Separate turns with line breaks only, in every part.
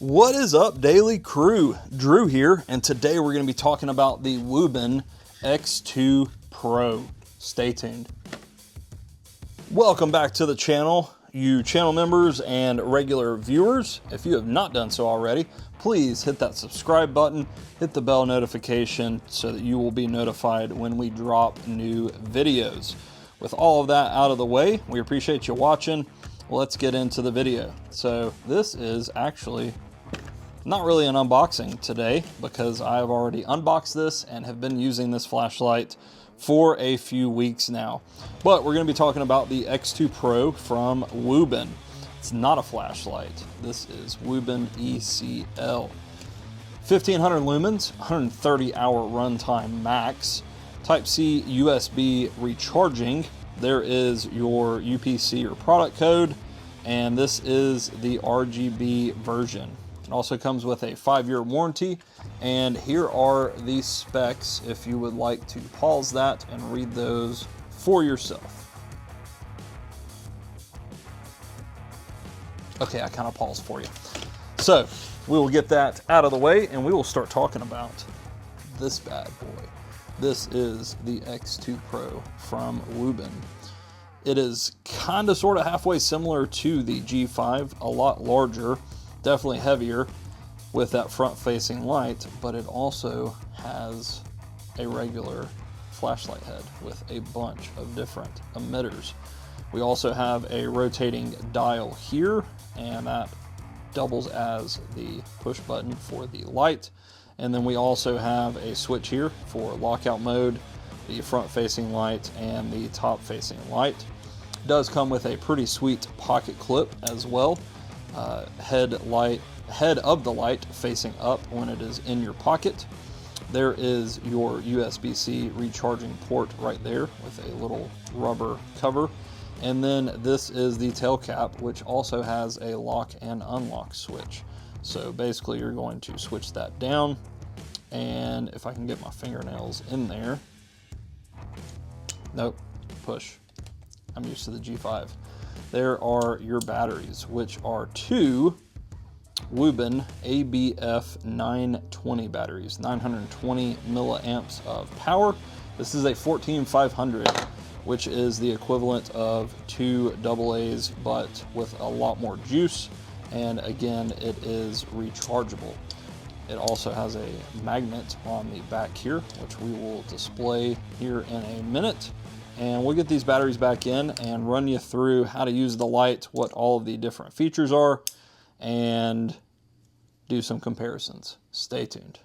What is up, daily crew? Drew here, and today we're going to be talking about the Wuben X2 Pro. Stay tuned. Welcome back to the channel, you channel members and regular viewers. If you have not done so already, please hit that subscribe button, hit the bell notification so that you will be notified when we drop new videos. With all of that out of the way, we appreciate you watching. Let's get into the video. So this is actually not really an unboxing today because I have already unboxed this and have been using this flashlight for a few weeks now. But we're going to be talking about the X2 Pro from Wuben. It's not a flashlight. This is Wuben ECL. 1500 lumens, 130 hour runtime max, Type-C USB recharging. There is your UPC or product code, and this is the RGB version. It also comes with a 5-year warranty, and here are the specs if you would like to pause that and read those for yourself. Okay, I kind of paused for you. So we will get that out of the way and we will start talking about this bad boy. This is the X2 Pro from Wuben. It is kind of sort of halfway similar to the G5, a lot larger, definitely heavier with that front facing light, but it also has a regular flashlight head with a bunch of different emitters. We also have a rotating dial here, and that doubles as the push button for the light. And then we also have a switch here for lockout mode, the front facing light and the top facing light. It does come with a pretty sweet pocket clip as well. Head of the light facing up when it is in your pocket. There is your USB-C recharging port right there with a little rubber cover. And then this is the tail cap, which also has a lock and unlock switch. So basically you're going to switch that down, and if I can get my fingernails in there, nope, push. I'm used to the G5. There are your batteries, which are two Wuben ABF 920 batteries, 920 milliamps of power. This is a 14500, which is the equivalent of two AA's, but with a lot more juice. And again, it is rechargeable. It also has a magnet on the back here, which we will display here in a minute. And we'll get these batteries back in and run you through how to use the light, what all of the different features are, and do some comparisons. Stay tuned.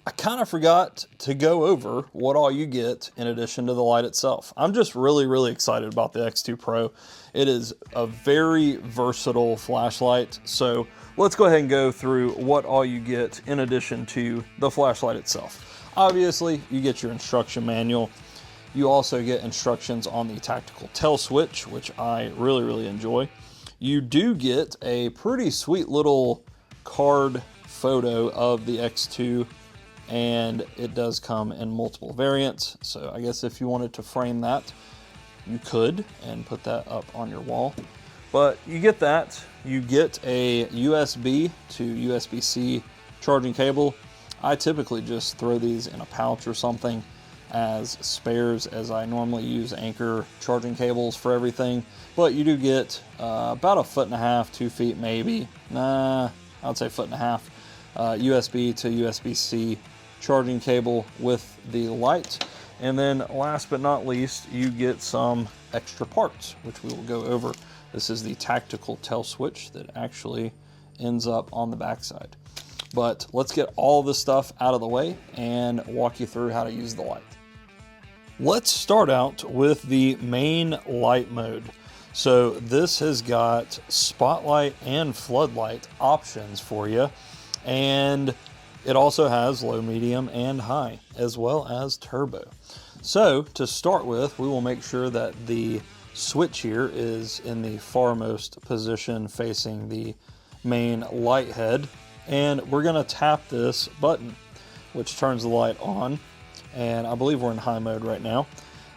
I kind of forgot to go over what all you get in addition to the light itself. I'm just really excited about the X2 Pro. It is a very versatile flashlight. So let's go ahead and go through what all you get in addition to the flashlight itself. Obviously, you get your instruction manual. You also get instructions on the tactical tail switch, which I really enjoy. You do get a pretty sweet little card photo of the X2, and it does come in multiple variants. So I guess if you wanted to frame that, you could and put that up on your wall. But you get that. You get a USB to USB-C charging cable. I typically just throw these in a pouch or something as spares, as I normally use Anchor charging cables for everything. But you do get about 1.5 feet, 2 feet maybe. Nah, I'd say 1.5 feet. USB to USB-C charging cable with the light. And then last but not least, you get some extra parts, which we will go over. This is the tactical tail switch that actually ends up on the backside. But let's get all this stuff out of the way and walk you through how to use the light. Let's start out with the main light mode. So this has got spotlight and floodlight options for you, and it also has low, medium, and high, as well as turbo. So to start with, we will make sure that the switch here is in the farmost position facing the main light head. And we're gonna tap this button, which turns the light on. And I believe we're in high mode right now.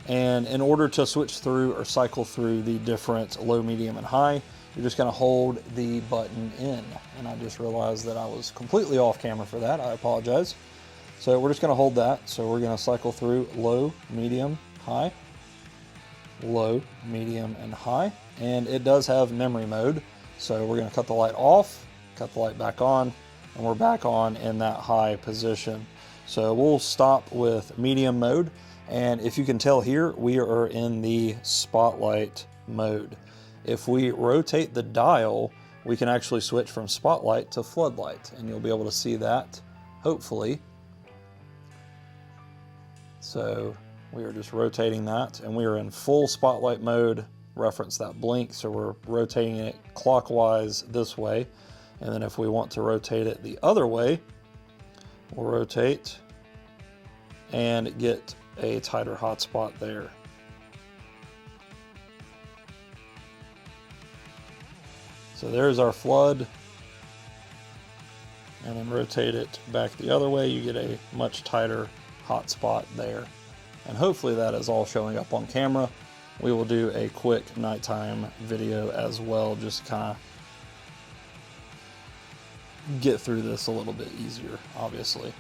And in order to switch through or cycle through the different low, medium, and high, you're just going to hold the button in. And I just realized that I was completely off camera for that. I apologize. So we're just going to hold that. So we're going to cycle through low, medium, high, low, medium, and high. And it does have memory mode. So we're going to cut the light off, cut the light back on, and we're back on in that high position. So we'll stop with medium mode. And if you can tell here, we are in the spotlight mode. If we rotate the dial, we can actually switch from spotlight to floodlight, and you'll be able to see that, hopefully. So we are just rotating that, and we are in full spotlight mode. Reference that blink, so we're rotating it clockwise this way. And then if we want to rotate it the other way, we'll rotate and get a tighter hotspot there. So there's our flood, and then rotate it back the other way, you get a much tighter hotspot there. And hopefully that is all showing up on camera. We will do a quick nighttime video as well, just kind of get through this a little bit easier, obviously.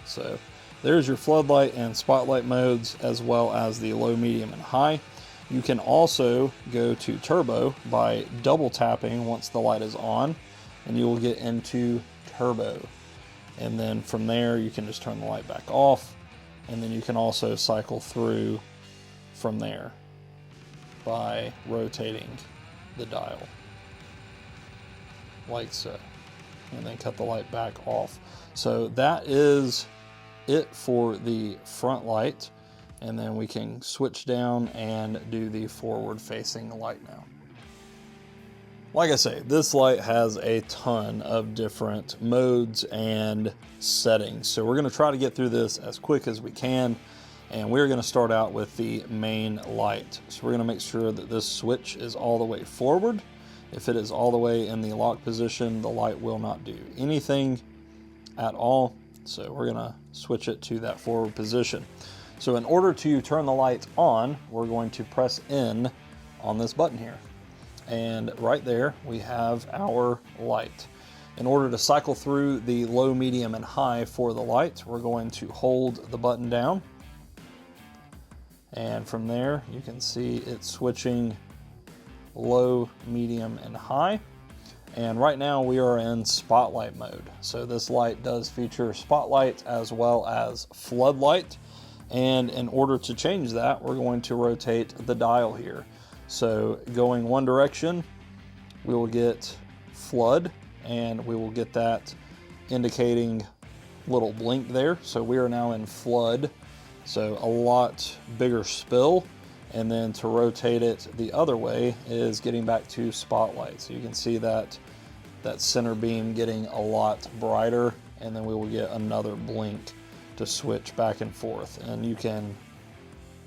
So there's your floodlight and spotlight modes, as well as the low, medium, and high. You can also go to turbo by double tapping once the light is on, and you will get into turbo. And then from there, you can just turn the light back off, and then you can also cycle through from there by rotating the dial like so, and then cut the light back off. So that is it for the front light. And then we can switch down and do the forward facing light now. Like I say, this light has a ton of different modes and settings. So we're gonna try to get through this as quick as we can. And we're gonna start out with the main light. So we're gonna make sure that this switch is all the way forward. If it is all the way in the lock position, the light will not do anything at all. So we're gonna switch it to that forward position. So in order to turn the light on, we're going to press in on this button here. And right there, we have our light. In order to cycle through the low, medium, and high for the light, we're going to hold the button down. And from there, you can see it's switching low, medium, and high. And right now we are in spotlight mode. So this light does feature spotlight as well as floodlight. And in order to change that, we're going to rotate the dial here. So going one direction, we will get flood, and we will get that indicating little blink there. So we are now in flood, so a lot bigger spill. And then to rotate it the other way is getting back to spotlight. So you can see that center beam getting a lot brighter, and then we will get another blink to switch back and forth. And you can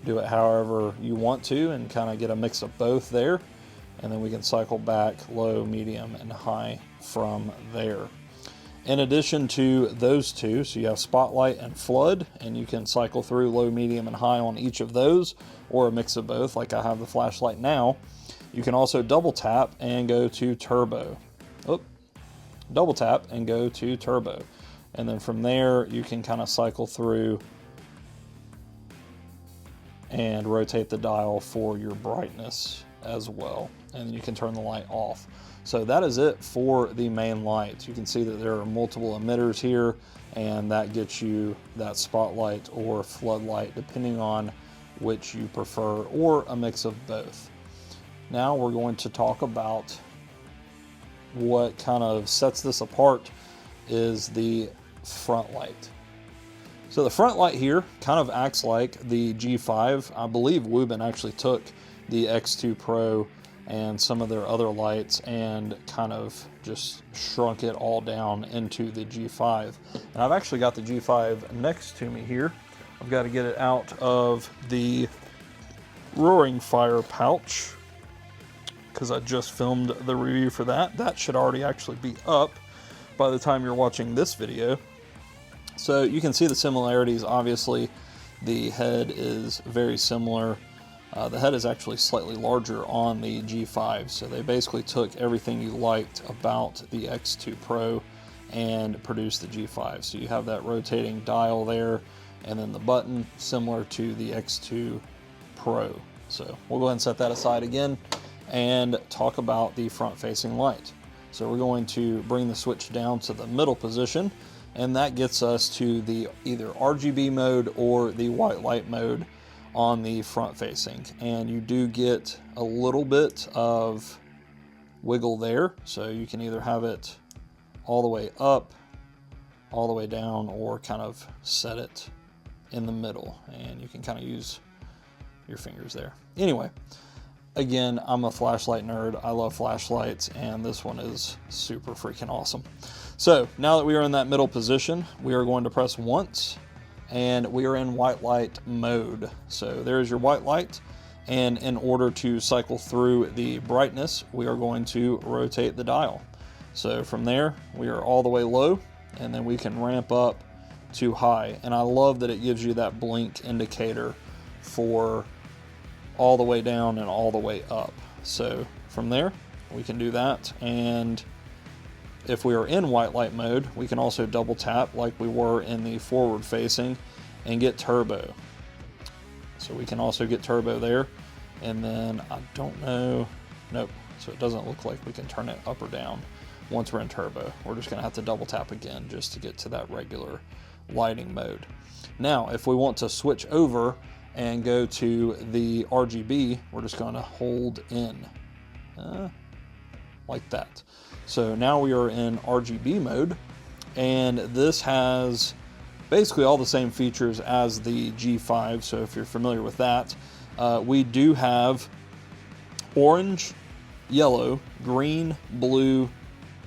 do it however you want to and kind of get a mix of both there. And then we can cycle back low, medium, and high from there. In addition to those two, so you have spotlight and flood, and you can cycle through low, medium, and high on each of those, or a mix of both like I have the flashlight now. You can also double tap and go to turbo. Double tap and go to turbo. And then from there, you can kind of cycle through and rotate the dial for your brightness as well. And then you can turn the light off. So that is it for the main light. You can see that there are multiple emitters here, and that gets you that spotlight or floodlight, depending on which you prefer, or a mix of both. Now we're going to talk about what kind of sets this apart is the front light. So the front light here kind of acts like the G5. I believe Wuben actually took the X2 Pro and some of their other lights and kind of just shrunk it all down into the G5. And I've actually got the G5 next to me here. I've got to get it out of the Roaring Fire pouch because I just filmed the review for that. That should already actually be up by the time you're watching this video. So you can see the similarities. Obviously, the head is very similar. The head is actually slightly larger on the G5, so they basically took everything you liked about the X2 Pro and produced the G5. So you have that rotating dial there, and then the button similar to the X2 Pro. So we'll go ahead and set that aside again and talk about the front-facing light. So we're going to bring the switch down to the middle position, and that gets us to the either RGB mode or the white light mode on the front facing. And you do get a little bit of wiggle there, so you can either have it all the way up, all the way down, or kind of set it in the middle, and you can kind of use your fingers there. Anyway, again, I'm a flashlight nerd. I love flashlights, and this one is super freaking awesome. So now that we are in that middle position, we are going to press once, and we are in white light mode. So there's your white light, and in order to cycle through the brightness, we are going to rotate the dial. So from there, we are all the way low, and then we can ramp up to high. And I love that it gives you that blink indicator for all the way down and all the way up. So from there, we can do that. And if we are in white light mode, we can also double tap like we were in the forward facing and get turbo. So we can also get turbo there. And then I don't know, nope. So it doesn't look like we can turn it up or down once we're in turbo. We're just gonna have to double tap again just to get to that regular lighting mode. Now, if we want to switch over and go to the RGB, we're just gonna hold in like that. So now we are in RGB mode, and this has basically all the same features as the G5. So if you're familiar with that, we do have orange, yellow, green, blue,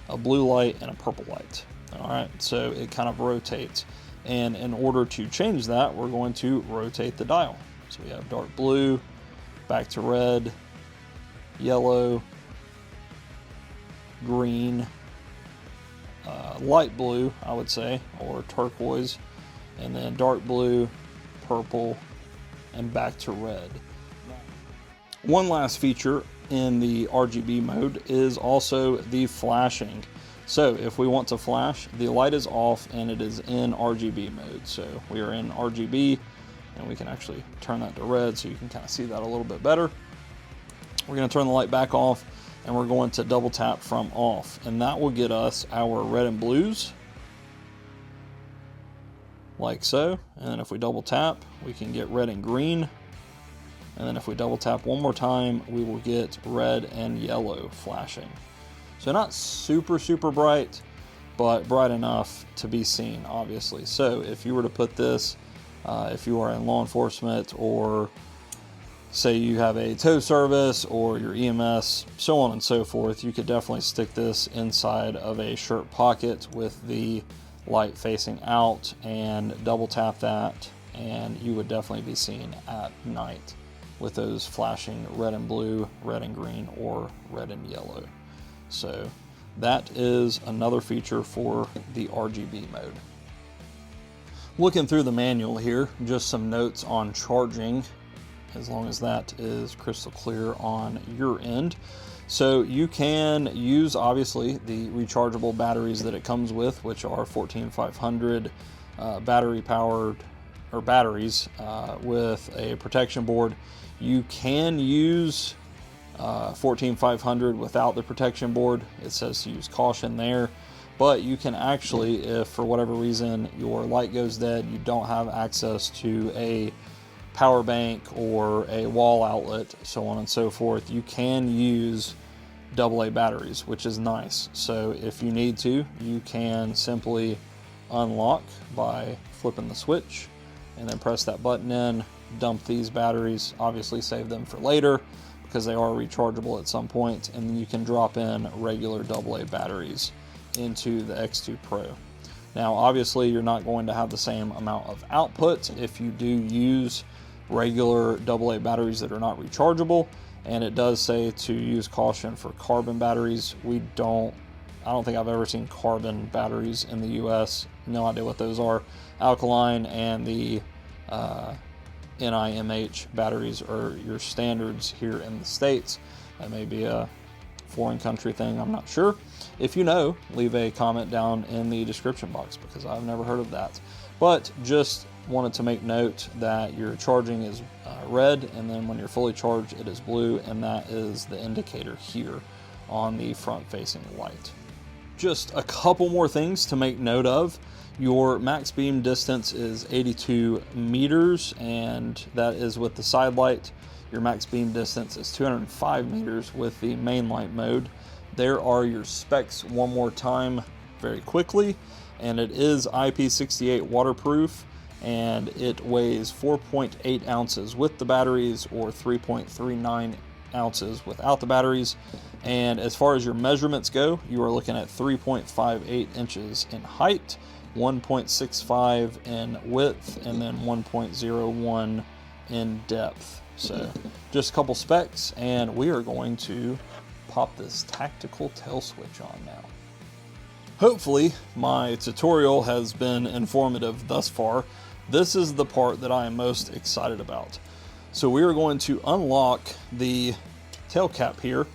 a blue light, and a purple light. All right, so it kind of rotates. And in order to change that, we're going to rotate the dial. So we have dark blue, back to red, yellow, green, light blue, I would say, or turquoise, and then dark blue, purple, and back to red. One last feature in the RGB mode is also the flashing. So if we want to flash, the light is off and it is in RGB mode. So we are in RGB, and we can actually turn that to red so you can kind of see that a little bit better. We're going to turn the light back off, and we're going to double tap from off, and that will get us our red and blues like so. And then if we double tap, we can get red and green. And then if we double tap one more time, we will get red and yellow flashing. So not super, super bright, but bright enough to be seen, obviously. So if you were to put this, if you are in law enforcement, or say you have a tow service or your EMS, so on and so forth, you could definitely stick this inside of a shirt pocket with the light facing out and double tap that, and you would definitely be seen at night with those flashing red and blue, red and green, or red and yellow. So that is another feature for the RGB mode. Looking through the manual here, just some notes on charging, as long as that is crystal clear on your end. So you can use, obviously, the rechargeable batteries that it comes with, which are 14500 battery powered, or batteries with a protection board. You can use 14500 without the protection board. It says to use caution there, but you can actually, if for whatever reason your light goes dead, you don't have access to a power bank or a wall outlet, so on and so forth, you can use AA batteries, which is nice. So if you need to, you can simply unlock by flipping the switch and then press that button in, dump these batteries, obviously save them for later because they are rechargeable at some point, and then you can drop in regular AA batteries into the X2 Pro. Now obviously you're not going to have the same amount of output if you do use regular AA batteries that are not rechargeable, and it does say to use caution for carbon batteries. I don't think I've ever seen carbon batteries in the US. No idea what those are. Alkaline and the NIMH batteries are your standards here in the States. That may be a foreign country thing, I'm not sure. If you know, leave a comment down in the description box, because I've never heard of that. But just wanted to make note that your charging is red, and then when you're fully charged it is blue, and that is the indicator here on the front facing light. Just a couple more things to make note of. Your max beam distance is 82 meters, and that is with the side light. Your max beam distance is 205 meters with the main light mode. There are your specs one more time very quickly, and it is IP68 waterproof, and it weighs 4.8 ounces with the batteries, or 3.39 ounces without the batteries. And as far as your measurements go, you are looking at 3.58 inches in height, 1.65 in width, and then 1.01 in depth. So just a couple specs, and we are going to pop this tactical tail switch on now. Hopefully my tutorial has been informative thus far. This is the part that I am most excited about. So we are going to unlock the tail cap here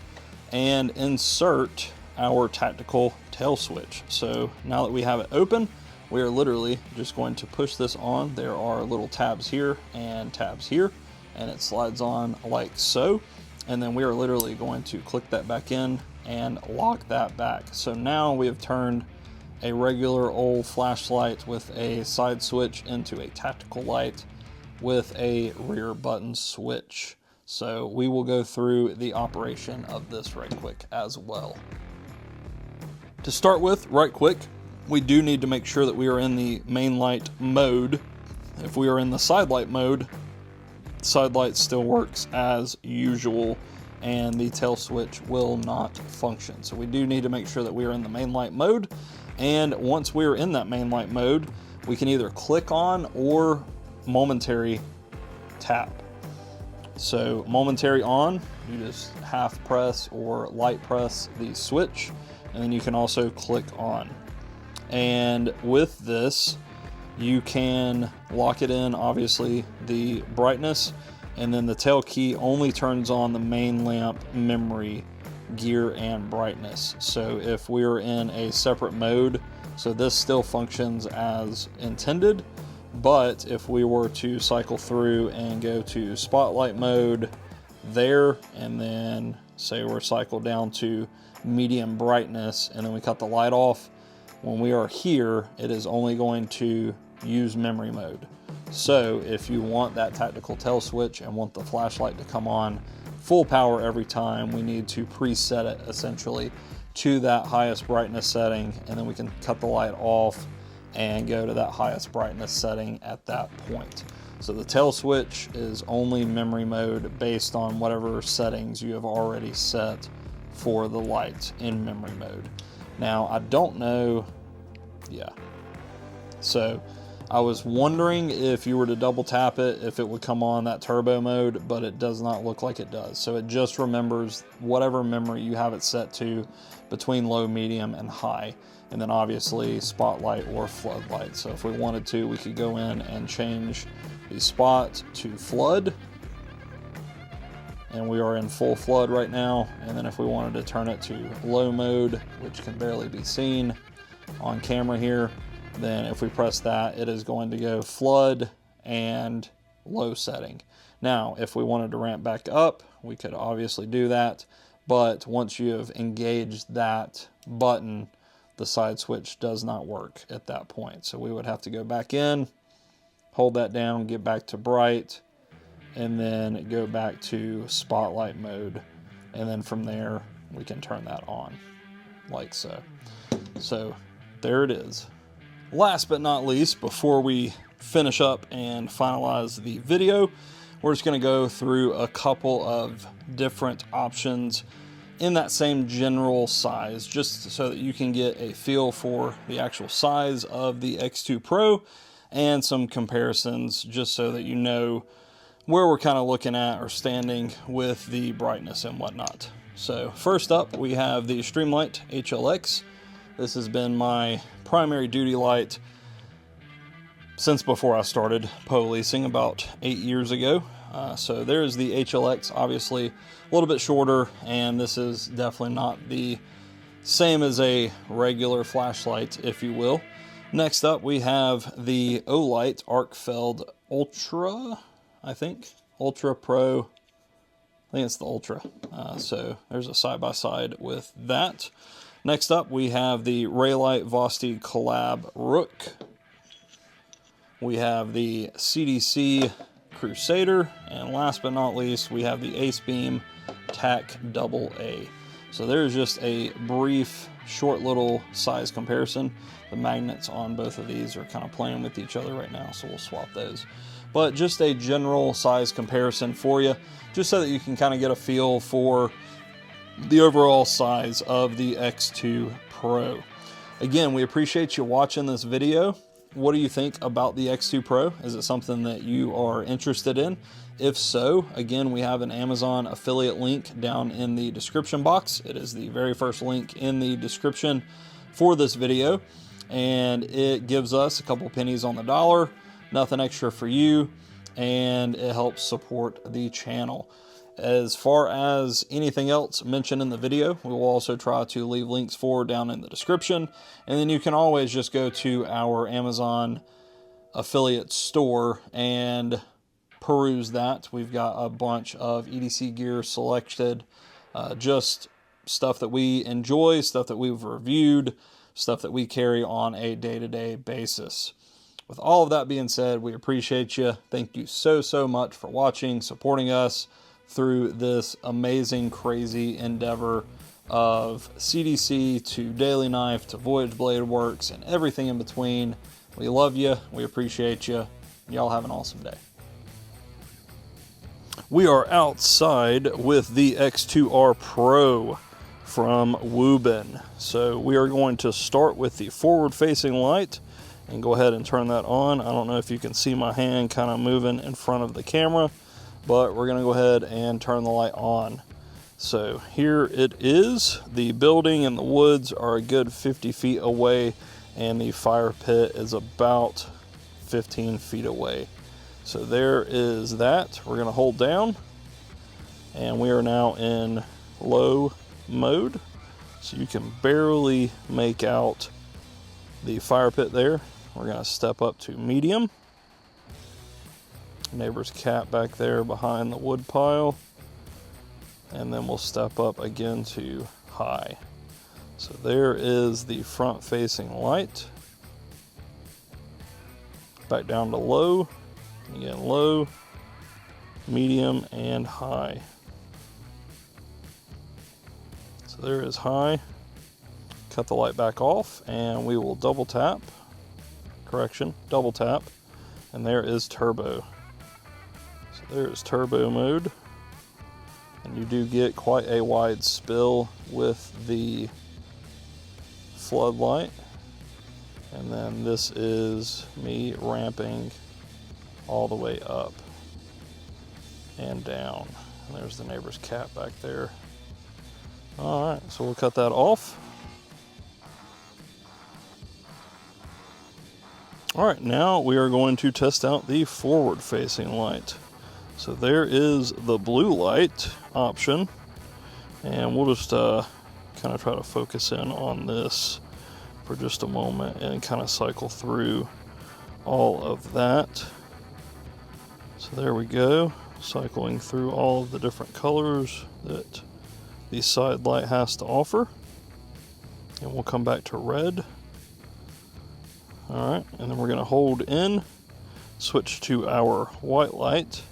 and insert our tactical tail switch. So now that we have it open, we are literally just going to push this on. There are little tabs here and tabs here, and it slides on like so. And then we are literally going to click that back in and lock that back. So now we have turned a regular old flashlight with a side switch into a tactical light with a rear button switch. So we will go through the operation of this right quick as well. To start with, right quick, we do need to make sure that we are in the main light mode. If we are in the side light mode, side light still works as usual and the tail switch will not function. So we do need to make sure that we are in the main light mode, and once we are in that main light mode, we can either click on or momentary tap. So momentary on, you just half press or light press the switch, and then you can also click on. And with this, you can lock it in, obviously, the brightness, and then the tail key only turns on the main lamp memory, gear, and brightness. So if we're in a separate mode, so this still functions as intended, but if we were to cycle through and go to spotlight mode there, and then say we're cycled down to medium brightness, and then we cut the light off, when we are here, it is only going to use memory mode. So if you want that tactical tail switch and want the flashlight to come on full power every time, we need to preset it essentially to that highest brightness setting, and then we can cut the light off and go to that highest brightness setting at that point. So the tail switch is only memory mode based on whatever settings you have already set for the light in memory mode. Now, I don't know, so I was wondering if you were to double tap it, if it would come on that turbo mode, but it does not look like it does. So it just remembers whatever memory you have it set to between low, medium, and high. And then obviously spotlight or floodlight. So if we wanted to, we could go in and change the spot to flood. And we are in full flood right now. And then if we wanted to turn it to low mode, which can barely be seen on camera here, then if we press that, it is going to go flood and low setting. Now, if we wanted to ramp back up, we could obviously do that. But once you have engaged that button, the side switch does not work at that point. So we would have to go back in, hold that down, get back to bright, and then go back to spotlight mode. And then from there, we can turn that on like so. So there it is. Last but not least, before we finish up and finalize the video, we're just going to go through a couple of different options in that same general size, just so that you can get a feel for the actual size of the X2 Pro and some comparisons, just so that you know where we're kind of looking at or standing with the brightness and whatnot. So first up, we have the Streamlight HLX. This has been my primary duty light since before I started leasing about 8 years ago. So there's the HLX, obviously a little bit shorter, and this is definitely not the same as a regular flashlight, if you will. Next up, we have the Olight Arcfeld Ultra, I think. Ultra Pro. I think it's the Ultra. So there's a side-by-side with that. Next up, we have the Raylight Vosti Collab Rook. We have the CDC Crusader. And last but not least, we have the Ace Beam TAC AA. So there's just a brief, short little size comparison. The magnets on both of these are kind of playing with each other right now, so we'll swap those. But just a general size comparison for you, just so that you can kind of get a feel for the overall size of the X2 Pro. Again, we appreciate you watching this video. What do you think about the X2 Pro? Is it something that you are interested in? If so, again, we have an Amazon affiliate link down in the description box. It is the very first link in the description for this video, and it gives us a couple pennies on the dollar, nothing extra for you, and it helps support the channel. As far as anything else mentioned in the video, we will also try to leave links for down in the description, and then you can always just go to our Amazon affiliate store and peruse that. We've got a bunch of EDC gear selected, just stuff that we enjoy, stuff that we've reviewed, stuff that we carry on a day-to-day basis. With all of that being said, we appreciate you. Thank you so much for watching, supporting us through this amazing, crazy endeavor of CDC to Daily Knife to Voyage Blade Works and everything in between. We love you. We appreciate you. Y'all have an awesome day. We are outside with the X2R Pro from Wuben. So we are going to start with the forward-facing light and go ahead and turn that on. I don't know if you can see my hand kind of moving in front of the camera, but we're going to go ahead and turn the light on. So here it is. The building and the woods are a good 50 feet away, and the fire pit is about 15 feet away. So there is that. We're going to hold down, and we are now in low mode. So you can barely make out the fire pit there. We're going to step up to medium. Neighbor's cat back there behind the wood pile. And then we'll step up again to high. So there is the front facing light. Back down to low. Again, low, medium, and high. So there is high. Cut the light back off, and we will double tap. Correction, double tap. And there is turbo. So there is turbo mode. And you do get quite a wide spill with the floodlight. And then this is me ramping all the way up and down. And there's the neighbor's cat back there. All right, so we'll cut that off. All right, now we are going to test out the forward-facing light. So there is the blue light option, and we'll just kind of try to focus in on this for just a moment and kind of cycle through all of that. So there we go, cycling through all of the different colors that the side light has to offer. And we'll come back to red. All right, and then we're going to hold in, switch to our white light,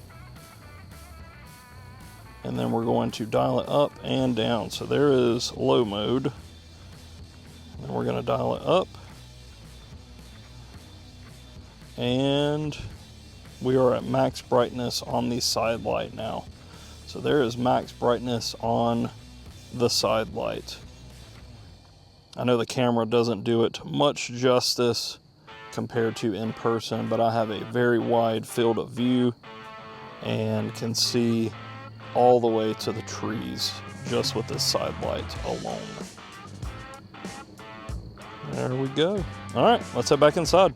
and then we're going to dial it up and down. So there is low mode, and then we're going to dial it up, and we are at max brightness on the side light now. So there is max brightness on the side light. I know the camera doesn't do it much justice compared to in person, but I have a very wide field of view and can see all the way to the trees just with this side light alone. There we go. All right, let's head back inside.